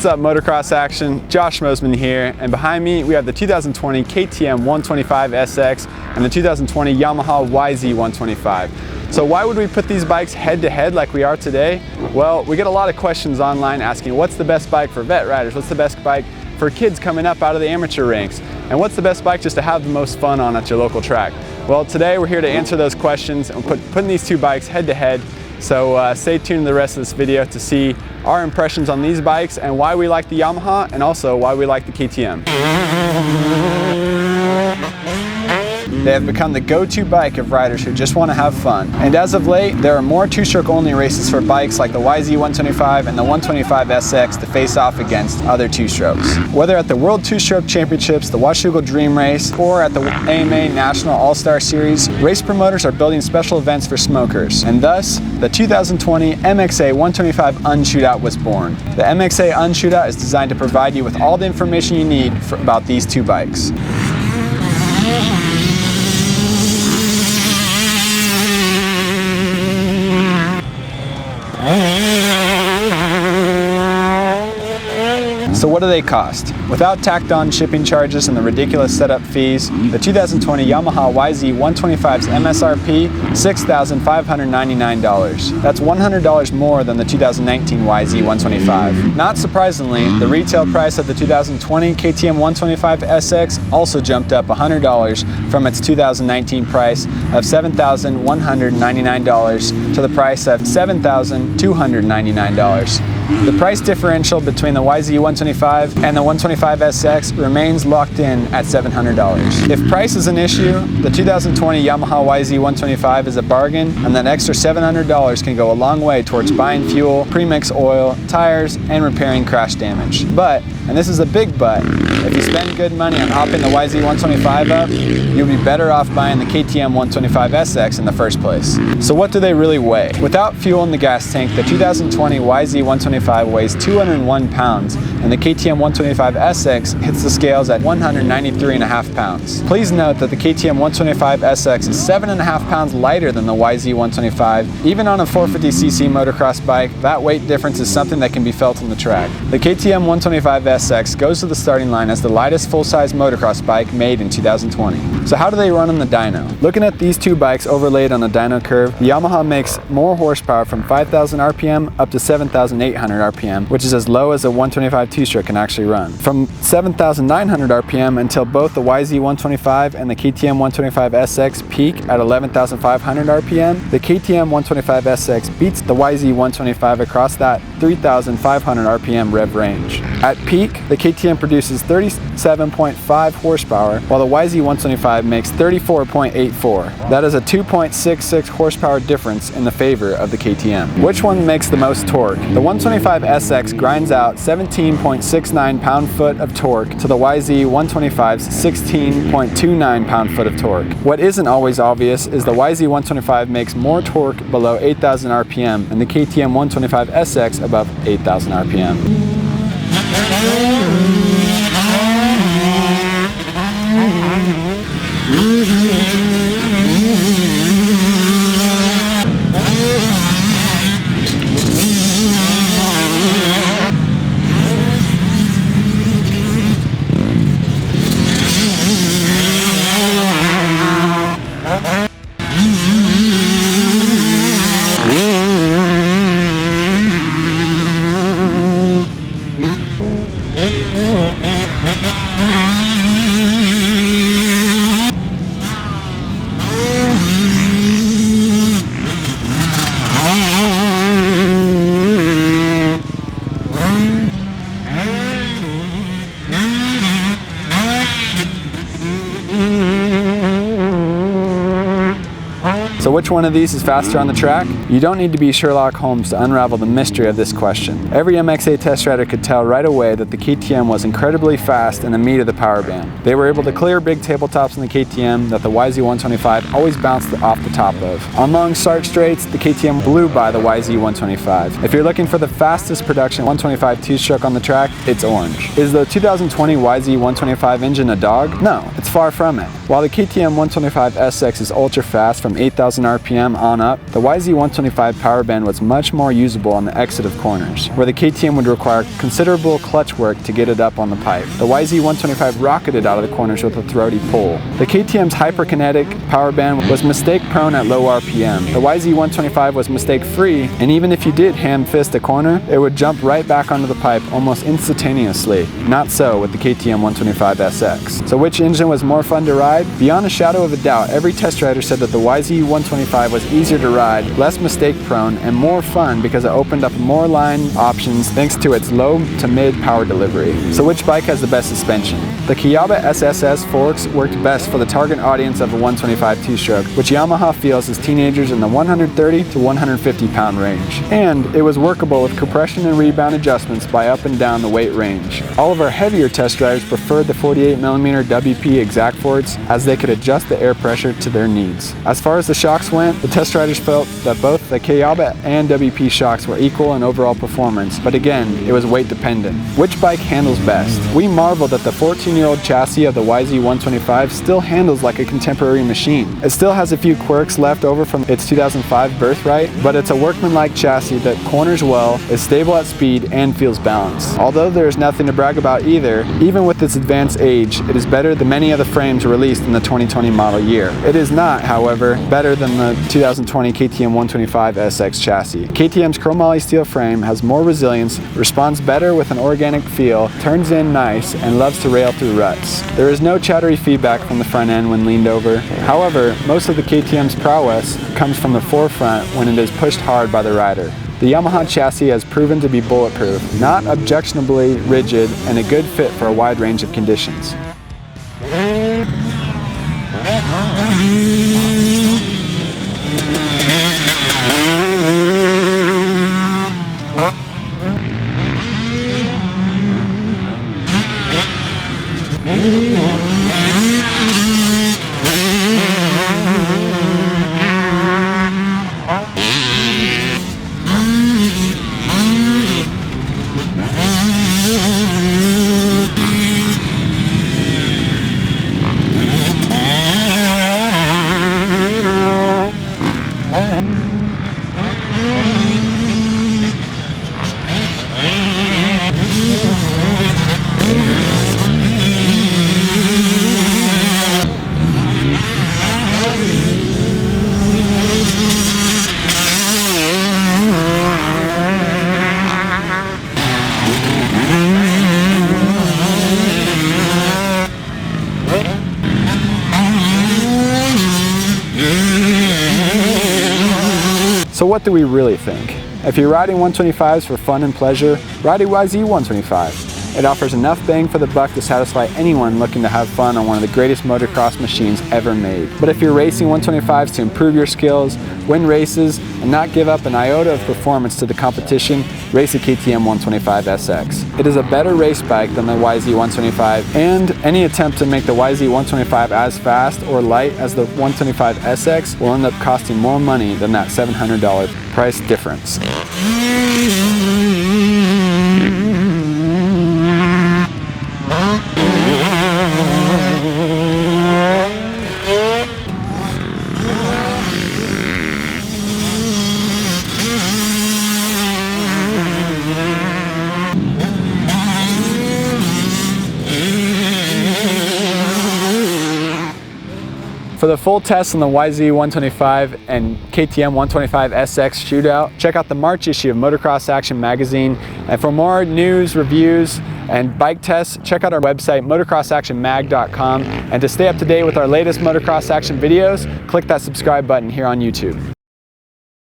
What's up, motocross action? Josh Mosman here, and behind me we have the 2020 KTM 125SX and the 2020 Yamaha YZ125. So why would we put these bikes head to head like we are today? Well, we get a lot of questions online asking what's the best bike for vet riders, what's the best bike for kids coming up out of the amateur ranks, and what's the best bike just to have the most fun on at your local track? Well, today we're here to answer those questions and putting these two bikes head to head. So stay tuned to the rest of this video to see our impressions on these bikes and why we like the Yamaha and also why we like the KTM. They have become the go-to bike of riders who just want to have fun. And as of late, there are more two-stroke only races for bikes like the YZ125 and the 125SX to face off against other two-strokes. Whether at the World Two-Stroke Championships, the Washougal Dream Race, or at the AMA National All-Star Series, race promoters are building special events for smokers. And thus, the 2020 MXA 125 Unshootout was born. The MXA Unshootout is designed to provide you with all the information you need about these two bikes. So what do they cost? Without tacked on shipping charges and the ridiculous setup fees, the 2020 Yamaha YZ125's MSRP, $6,599. That's $100 more than the 2019 YZ125. Not surprisingly, the retail price of the 2020 KTM 125SX also jumped up $100 from its 2019 price of $7,199 to the price of $7,299. The price differential between the YZ125 and the 125SX remains locked in at $700. If price is an issue, the 2020 Yamaha YZ125 is a bargain, and that extra $700 can go a long way towards buying fuel, premix oil, tires, and repairing crash damage. But, and this is a big but, if you spend good money on hopping the YZ125 up, you'll be better off buying the KTM 125SX in the first place. So what do they really weigh? Without fuel in the gas tank, the 2020 YZ125 weighs 201 pounds, and the KTM 125SX hits the scales at 193.5 pounds. Please note that the KTM 125SX is 7.5 pounds lighter than the YZ125. Even on a 450cc motocross bike, that weight difference is something that can be felt on the track. The KTM 125SX goes to the starting line as the lightest full-size motocross bike made in 2020. So how do they run on the dyno? Looking at these two bikes overlaid on the dyno curve, the Yamaha makes more horsepower from 5,000 RPM up to 7,800 RPM, which is as low as a 125 two-stroke can actually run. From 7,900 RPM until both the YZ125 and the KTM 125SX peak at 11,500 RPM, the KTM 125SX beats the YZ125 across that 3,500 RPM rev range. At peak, the KTM produces 37.5 horsepower, while the YZ125 makes 34.84. That is a 2.66 horsepower difference in the favor of the KTM. Which one makes the most torque? The 125SX grinds out 17.69 pound-foot of torque to the YZ125's 16.29 pound-foot of torque. What isn't always obvious is the YZ125 makes more torque below 8,000 RPM and the KTM 125SX above 8,000 RPM. So which one of these is faster on the track? You don't need to be Sherlock Holmes to unravel the mystery of this question. Every MXA test rider could tell right away that the KTM was incredibly fast in the meat of the power band. They were able to clear big tabletops in the KTM that the YZ125 always bounced off the top of. On long start straights, the KTM blew by the YZ125. If you're looking for the fastest production 125 two-stroke on the track, it's orange. Is the 2020 YZ125 engine a dog? No, it's far from it. While the KTM 125SX is ultra fast from 8,000 RPM on up, the YZ125 power band was much more usable on the exit of corners, where the KTM would require considerable clutch work to get it up on the pipe. The YZ125 rocketed out of the corners with a throaty pull. The KTM's hyperkinetic power band was mistake-prone at low RPM. The YZ125 was mistake-free, and even if you did ham-fist a corner, it would jump right back onto the pipe almost instantaneously. Not so with the KTM 125SX. So which engine was more fun to ride? Beyond a shadow of a doubt, every test rider said that the YZ125 was easier to ride, less mistake-prone, and more fun because it opened up more line options thanks to its low to mid power delivery. So which bike has the best suspension? The Kayaba SSS forks worked best for the target audience of a 125 two-stroke, which Yamaha feels is teenagers in the 130 to 150 pound range. And it was workable with compression and rebound adjustments by up and down the weight range. All of our heavier test riders preferred the 48mm WP exact forks as they could adjust the air pressure to their needs. As far as the shocks went, the test riders felt that both the Kayaba and WP shocks were equal in overall performance, but again, it was weight dependent. Which bike handles best? We marvel that the 14-year-old chassis of the YZ125 still handles like a contemporary machine. It still has a few quirks left over from its 2005 birthright, but it's a workmanlike chassis that corners well, is stable at speed, and feels balanced. Although there is nothing to brag about either, even with its advanced age, it is better than many of the frames released in the 2020 model year. It is not, however, better than the 2020 KTM 125SX chassis. KTM's chromoly steel frame has more resilience, responds better with an organic feel, turns in nice, and loves to rail through ruts. There is no chattery feedback from the front end when leaned over. However, most of the KTM's prowess comes from the forefront when it is pushed hard by the rider. The Yamaha chassis has proven to be bulletproof, not objectionably rigid, and a good fit for a wide range of conditions. So what do we really think? If you're riding 125s for fun and pleasure, ride a YZ125. It offers enough bang for the buck to satisfy anyone looking to have fun on one of the greatest motocross machines ever made. But if you're racing 125s to improve your skills, win races, and not give up an iota of performance to the competition, race a KTM 125SX. It is a better race bike than the YZ125, and any attempt to make the YZ125 as fast or light as the 125SX will end up costing more money than that $700 price difference. For the full test on the YZ125 and KTM 125SX shootout, check out the March issue of Motocross Action magazine. And for more news, reviews, and bike tests, check out our website, motocrossactionmag.com. And to stay up to date with our latest Motocross Action videos, click that subscribe button here on YouTube.